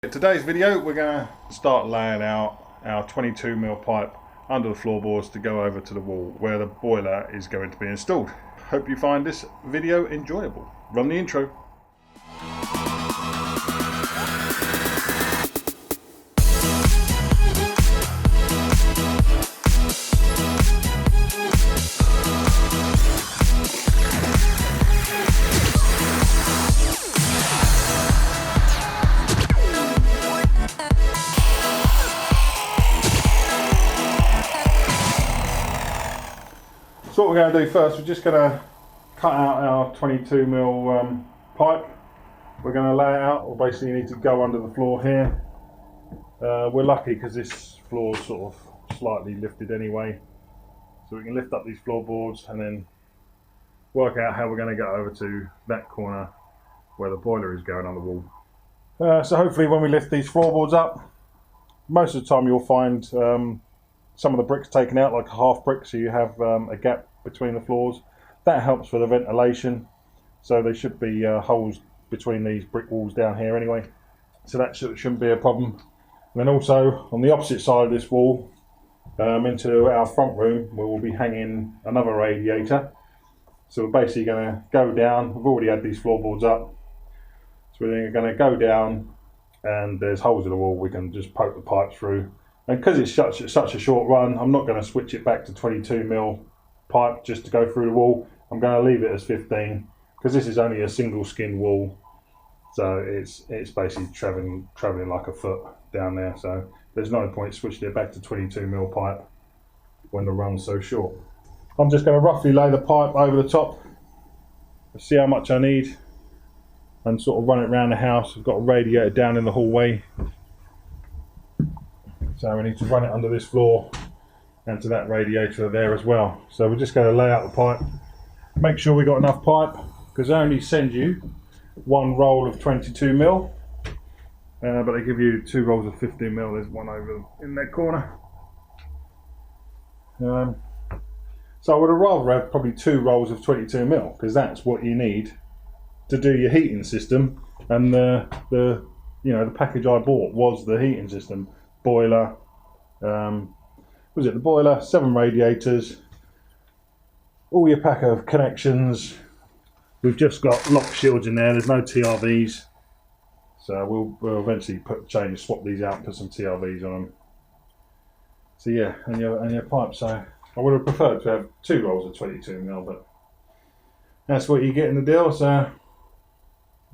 In today's video we're going to start laying out our 22mm pipe under the floorboards to go over to the wall where the boiler is going to be installed. Hope you find this video enjoyable. Run the intro. So what we're going to do first, we're just going to cut out our 22mm pipe. We're going to lay it out, or basically you need to go under the floor here. We're lucky because this floor is sort of slightly lifted anyway. So we can lift up these floorboards and then work out how we're going to get over to that corner where the boiler is going on the wall. So hopefully when we lift these floorboards up, most of the time you'll find some of the bricks taken out, like a half brick, so you have a gap between the floors. That helps for the ventilation, so there should be holes between these brick walls down here anyway, so that shouldn't be a problem. And then also on the opposite side of this wall, into our front room, we will be hanging another radiator. So we're basically going to go down. We've already had these floorboards up, so we're going to go down, and there's holes in the wall. We can just poke the pipes through. And because it's such a short run, I'm not going to switch it back to 22mm pipe just to go through the wall. I'm going to leave it as 15 because this is only a single skin wall, so it's basically travelling like a foot down there. So there's no point switching it back to 22mm pipe when the run's so short. I'm just going to roughly lay the pipe over the top, see how much I need, and sort of run it around the house. I've got a radiator down in the hallway, so we need to run it under this floor and to that radiator there as well. So we're just going to lay out the pipe, make sure we got enough pipe, because they only send you one roll of 22mm, but they give you two rolls of 15mm. There's one over in that corner. So I would have rather have probably two rolls of 22mm, because that's what you need to do your heating system. And the package I bought was the heating system. Boiler, was it the boiler, 7 radiators, all your pack of connections. We've just got lock shields in there, there's no TRVs, so we'll eventually swap these out and put some TRVs on them. So yeah, and your pipe. So I would have preferred to have two rolls of 22mm, but that's what you get in the deal, so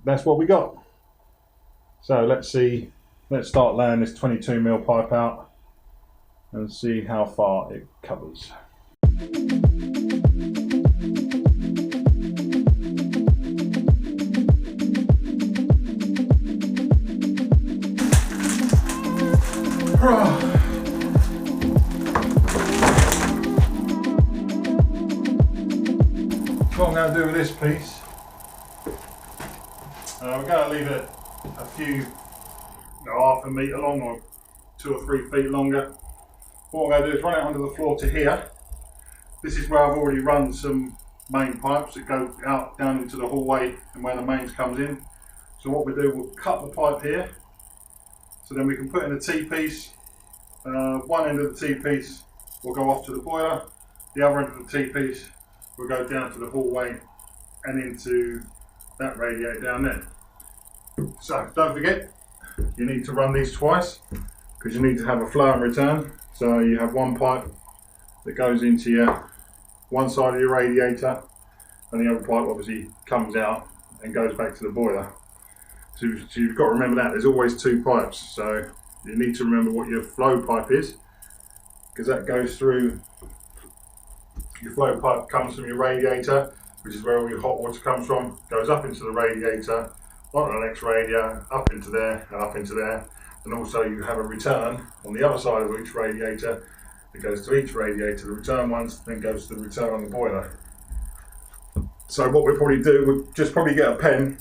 that's what we got. So let's start laying this 22mm pipe out and see how far it covers. What I'm going to do with this piece, we're going to leave it a few, half a metre long or 2 or 3 feet longer. What I'm going to do is run it under the floor to here. This is where I've already run some main pipes that go out down into the hallway and where the mains comes in. So what we do, we'll cut the pipe here, so then we can put in the T-piece. One end of the T-piece will go off to the boiler, the other end of the T-piece will go down to the hallway and into that radiator down there. So don't forget, you need to run these twice because you need to have a flow and return. So you have one pipe that goes into your one side of your radiator, and the other pipe obviously comes out and goes back to the boiler. So you've got to remember that there's always 2 pipes. So you need to remember what your flow pipe is, because that goes through. Your flow pipe comes from your radiator, which is where all your hot water comes from, goes up into the radiator, onto the next radiator, up into there and up into there. And also you have a return on the other side of each radiator that goes to each radiator. The return ones then goes to the return on the boiler. So what we'll probably do, we'll just probably get a pen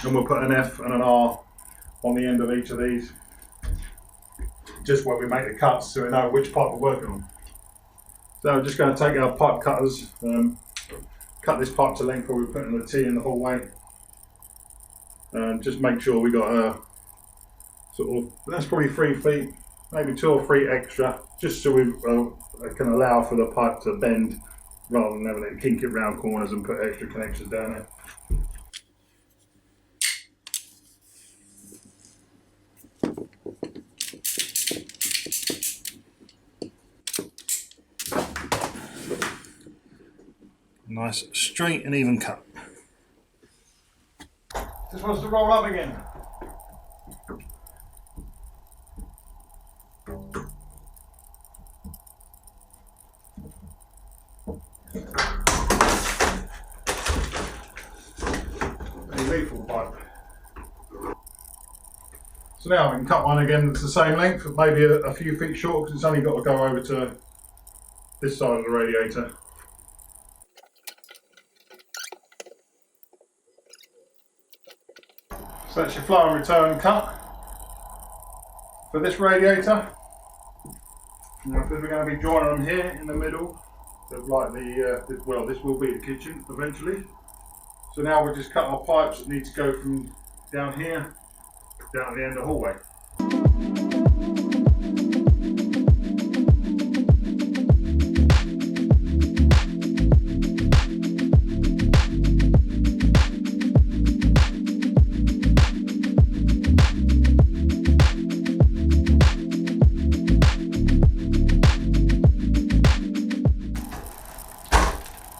and we'll put an F and an R on the end of each of these, just where we make the cuts so we know which pipe we're working on. So we're just going to take our pipe cutters, cut this pipe to length where we're putting the T in the hallway, and just make sure we got sort of, that's probably 3 feet, maybe 2 or 3 extra, just so we can allow for the pipe to bend rather than having to kink it round corners and put extra connections down there. Nice straight and even cut. Just wants to roll up again. A lethal pipe. So now I can cut one again that's the same length, maybe a few feet short, because it's only got to go over to this side of the radiator. So that's your flow and return cut for this radiator. Now, because we're going to be joining them here in the middle, like well, this will be the kitchen eventually. So now we'll just cut our pipes that need to go from down here down to the end of the hallway.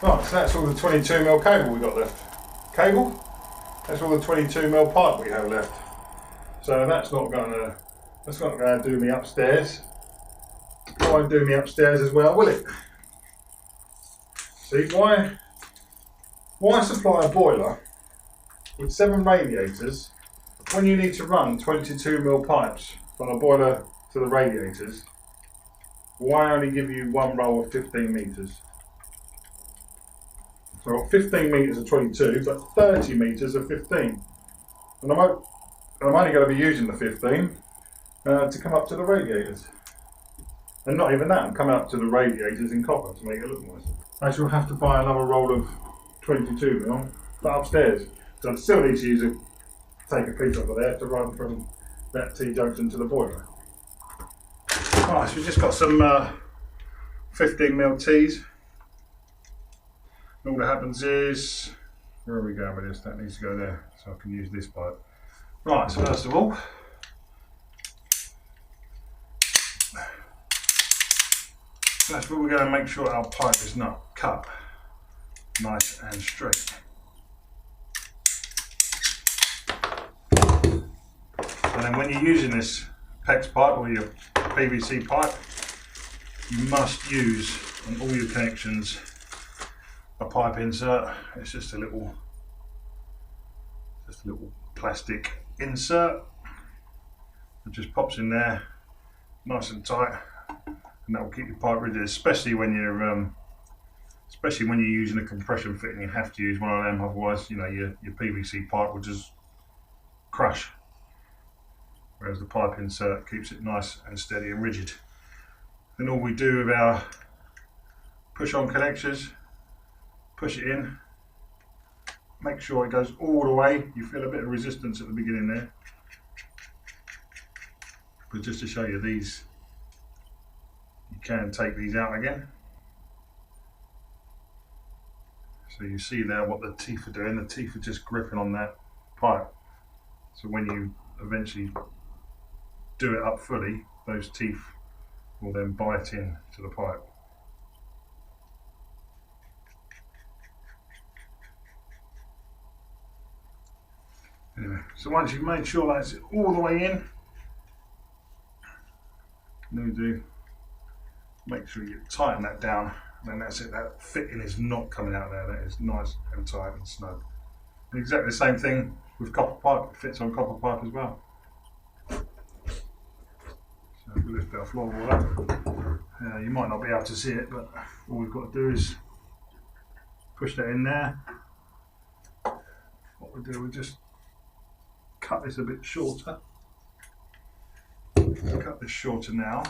Right, so that's all the 22mm cable we got left. Cable? That's all the 22mm pipe we have left. So that's not going to do me upstairs. It won't do me upstairs as well, will it? See, why supply a boiler with 7 radiators when you need to run 22mm pipes from a boiler to the radiators? Why only give you one row of 15 metres? So I've got 15 metres of 22, but 30 metres of 15. And I'm only going to be using the 15 to come up to the radiators. And not even that, I'm coming up to the radiators in copper to make it look nice. I shall have to buy another roll of 22mm, but upstairs. So I still need to take a piece over there to run from that T-junction to the boiler. Right, so we've just got some 15mm T's. And all that happens is, where are we going with this? That needs to go there, so I can use this pipe. Right, so first of all, that's where we're going to make sure our pipe is not cut nice and straight. And then when you're using this PEX pipe or your PVC pipe, you must use on all your connections a pipe insert. It's just a little plastic insert. It just pops in there nice and tight, and that will keep your pipe rigid, especially when you're using a compression fitting. You have to use one of them, otherwise your PVC pipe will just crash, whereas the pipe insert keeps it nice and steady and rigid. Then all we do with our push on connectors, push it in, make sure it goes all the way. You feel a bit of resistance at the beginning there, but just to show you, these, you can take these out again. So you see there what the teeth are doing. The teeth are just gripping on that pipe. So when you eventually do it up fully, those teeth will then bite in to the pipe. Anyway, so once you've made sure that's all the way in, then you do make sure you tighten that down, and that's it. That fitting is not coming out there. That is nice and tight and snug. And exactly the same thing with copper pipe. It fits on copper pipe as well. So we'll lift our floorboard up. You might not be able to see it, but all we've got to do is push that in there. What we'll do, we'll just cut this a bit shorter. Cut this shorter now.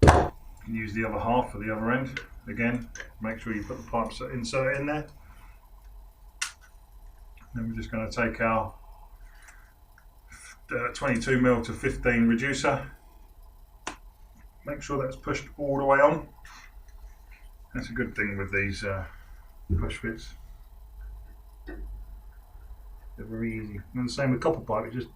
You can use the other half for the other end. Again, make sure you put the pipe insert in there. Then we're just going to take our 22mm to 15 reducer. Make sure that's pushed all the way on. That's a good thing with these push fits. They're very easy. And the same with copper pipe, you just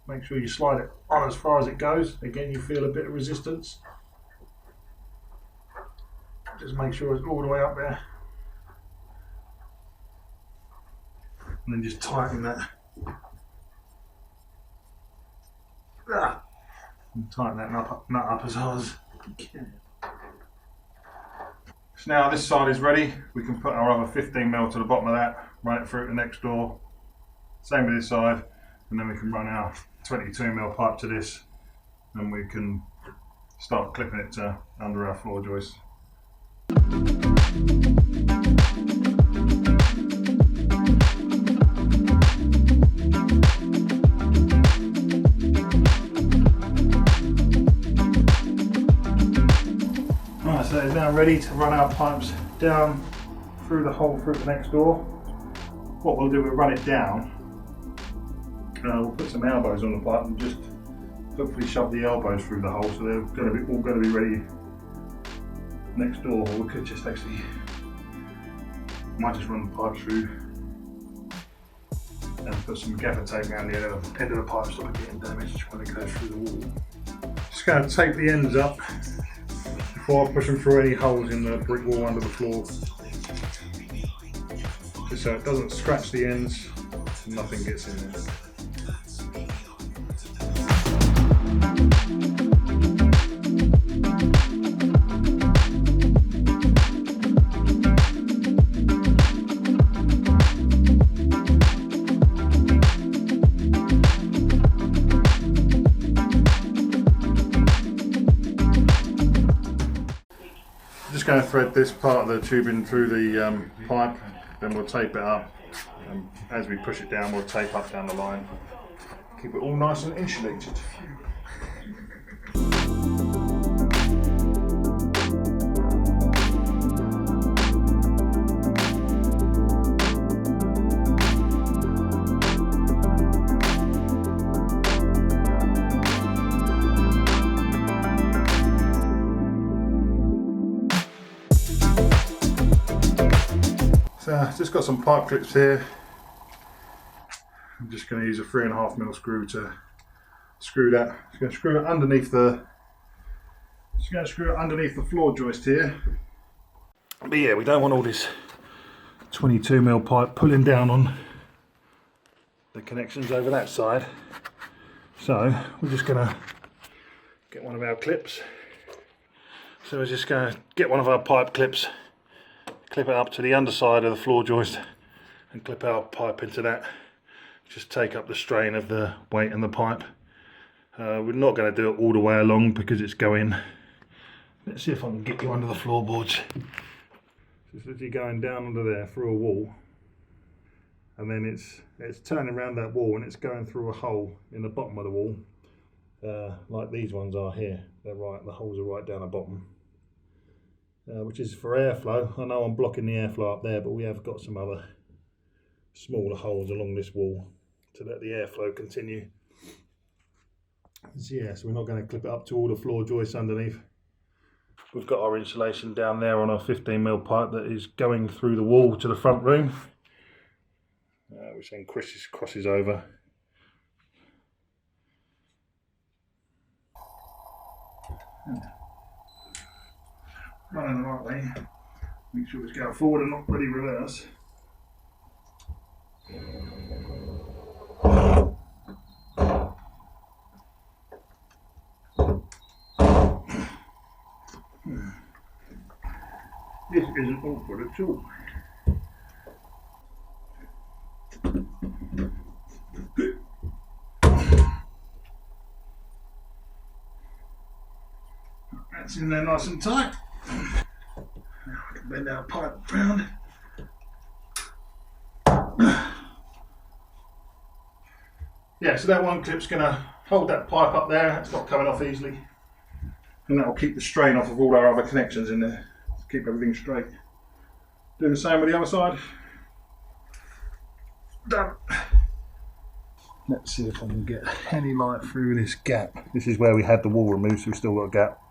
make sure you slide it on as far as it goes. Again, you feel a bit of resistance. Just make sure it's all the way up there. And then just tighten that. And tighten that nut up as hard as you can. So now this side is ready. We can put our other 15mm to the bottom of that, run it through to the next door. Same with this side, and then we can run our 22mm pipe to this, and we can start clipping it to under our floor joist. Right, so it's now ready to run our pipes down through the hole through the next door. What we'll do, we'll run it down. We'll put some elbows on the pipe and just hopefully shove the elbows through the hole, so they're all going to be ready next door. Or we could just actually might just run the pipe through and put some gaffer tape around the end of the pipe so it's getting damaged when it goes through the wall. Just going to tape the ends up before I push them through any holes in the brick wall under the floor, just so it doesn't scratch the ends and nothing gets in there. Just going to thread this part of the tubing through the pipe, then we'll tape it up, and as we push it down we'll tape up down the line. Keep it all nice and insulated. So just got some pipe clips here. I'm just going to use a 3.5mm screw to screw that. Just going to screw it underneath the. Just going to screw it underneath the floor joist here. But yeah, we don't want all this 22mm pipe pulling down on the connections over that side. So we're just going to get one of our clips. So we're just going to get one of our pipe clips, clip it up to the underside of the floor joist and clip our pipe into that. Just take up the strain of the weight in the pipe. We're not going to do it all the way along because it's going. Let's see if I can get you under the floorboards. Just as you're going down under there through a wall, and then it's turning around that wall and it's going through a hole in the bottom of the wall, like these ones are here. They're right. The holes are right down the bottom. Which is for airflow. I know I'm blocking the airflow up there, but we have got some other smaller holes along this wall to let the airflow continue. So yeah, so we're not going to clip it up to all the floor joists underneath. We've got our insulation down there on our 15mm pipe that is going through the wall to the front room, which then crosses over. Running the right way, make sure it's going forward and not really reverse. This isn't awkward at all. That's in there nice and tight. Now I can bend our pipe round. Yeah, so that one clip's going to hold that pipe up there. It's not coming off easily. And that will keep the strain off of all our other connections in there. Keep everything straight. Do the same with the other side. Done. Let's see if I can get any light through this gap. This is where we had the wall removed, so we've still got a gap.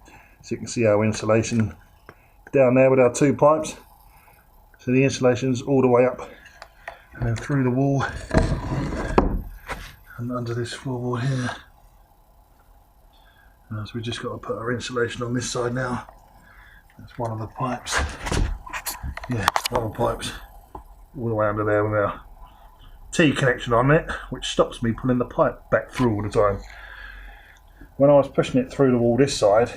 So you can see our insulation down there with our 2 pipes. So the insulation's all the way up and then through the wall and under this floorboard here. So we've just got to put our insulation on this side now. That's one of the pipes. Yeah, one of the pipes all the way under there with our T connection on it, which stops me pulling the pipe back through all the time. When I was pushing it through the wall this side,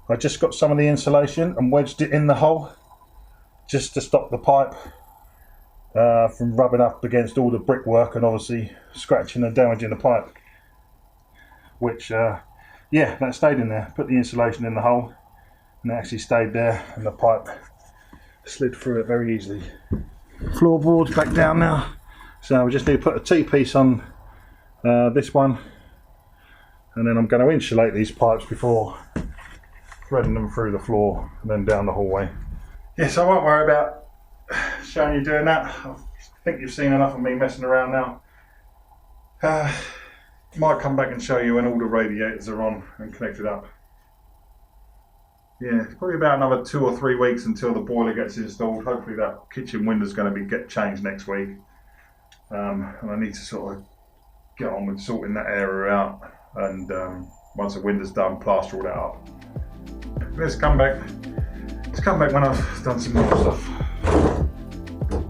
I just got some of the insulation and wedged it in the hole just to stop the pipe from rubbing up against all the brickwork and obviously scratching and damaging the pipe. Which, yeah, that stayed in there. Put the insulation in the hole and it actually stayed there and the pipe slid through it very easily. Floorboards back down now. So we just need to put a T-piece on this one and then I'm going to insulate these pipes before threading them through the floor and then down the hallway. Yes, I won't worry about showing you doing that. I think you've seen enough of me messing around now. Might come back and show you when all the radiators are on and connected up. Yeah, it's probably about another 2 or 3 weeks until the boiler gets installed. Hopefully that kitchen window's going to get changed next week. And I need to sort of get on with sorting that area out. And once the window's done, plaster all that up. Let's come back. Let's come back when I've done some more stuff.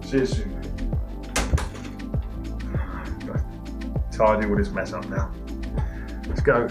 See you soon. Tidy all this mess up now. Let's go.